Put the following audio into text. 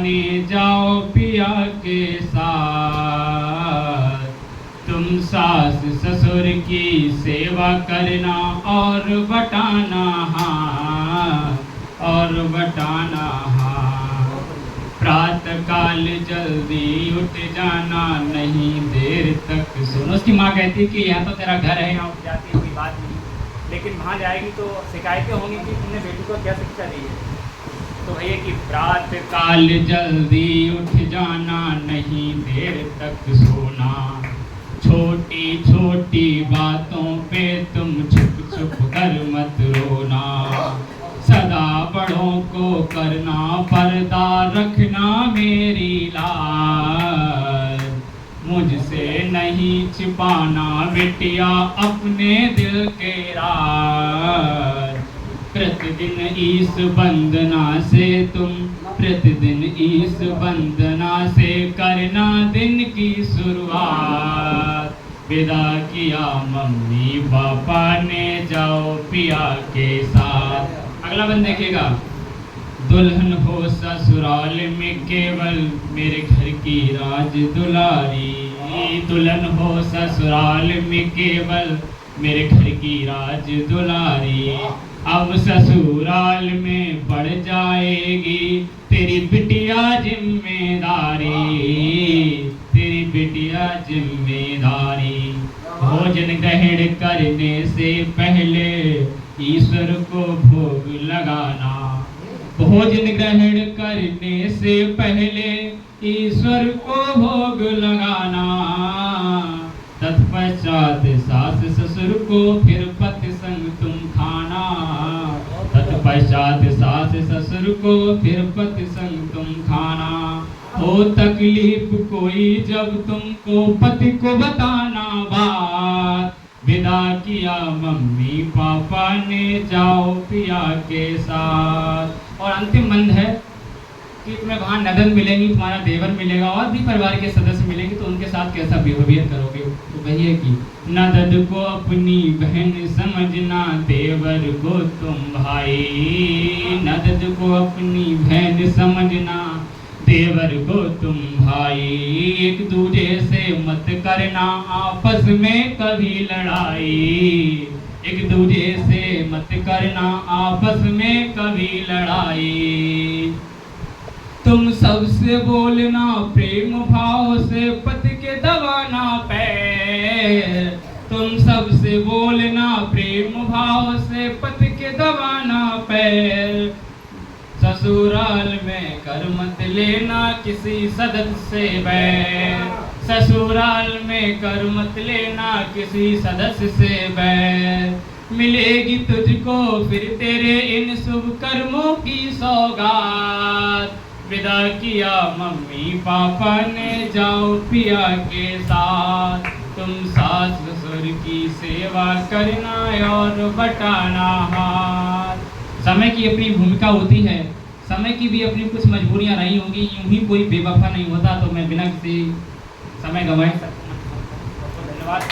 ने जाओ पिया के साथ। तुम सास ससुर की सेवा करना और बटाना हाथ और बटाना हाथ। प्रातः काल जल्दी उठ जाना, नहीं देर तक सुनो। उसकी माँ कहती कि यहाँ तो तेरा घर है, यहाँ उठ जाती कोई बात नहीं, लेकिन वहाँ जाएगी तो शिकायतें होंगी कि तुमने बेटी को क्या शिक्षा दी है। तो भैया कि प्रातः काल जल्दी उठ जाना, नहीं देर तक सोना। छोटी छोटी बातों पे तुम छुप छुप कर मत रोना। सदा बड़ों को करना पर्दा, रखना मेरी लाज। मुझसे नहीं छिपाना बिटिया अपने दिल के राज। प्रतिदिन इस वंदना से तुम, प्रतिदिन इस वंदना से करना दिन की शुरुआत। विदा किया मम्मी पापा ने, जाओ पिया के साथ। अगला बंद देखिएगा। दुल्हन हो ससुराल में केवल मेरे घर की राज दुलारी। दुल्हन हो ससुराल में केवल मेरे घर की राज दुलारी। अब ससुराल में बढ़ जाएगी तेरी बिटिया जिम्मेदारी, तेरी बिटिया जिम्मेदारी। भोजन ग्रहण करने से पहले ईश्वर को भोग लगाना। भोजन ग्रहण करने से पहले ईश्वर को भोग लगाना। तत्पश्चात सास ससुर को फिर पति संग तुम खाना। तत्पश्चात सास ससुर को फिर पति संग तुम खाना। हो तकलीफ कोई जब तुमको पति को बताना बात। विदा किया मम्मी पापा ने, जाओ पिया के साथ। और अंतिम बंद है कि तुम्हें वहाँ नदन मिलेंगी, तुम्हारा देवर मिलेगा और भी परिवार के सदस्य मिलेंगे, तो उनके साथ कैसा बिहेवियर करोगे। तो कहिए कि नदन को अपनी बहन समझना, देवर को तुम भाई। नदन को अपनी बहन समझना, देवर को तुम भाई। एक दूजे से मत करना आपस में कभी लड़ाई। एक दूजे से मत करना आपस में कभी लड़ाई। तुम सबसे बोलना प्रेम भाव से, पति के दबाना पैर। तुम सबसे बोलना प्रेम भाव से, पति के दबाना पैर। ससुराल में कर मत लेना किसी सदस्य से बैर। ससुराल में कर मत लेना किसी सदस्य से बैर। मिलेगी तुझको फिर तेरे इन शुभ कर्मों की सौगात। विदा किया मम्मी पापा ने, जाओ पिया के साथ। तुम सास ससुर की सेवा करना और बटाना हाथ। समय की अपनी भूमिका होती है, समय की भी अपनी कुछ मजबूरियां रही होंगी। यूं ही कोई बेवफा नहीं होता, तो मैं बिना किसी समय गंवाए धन्यवाद।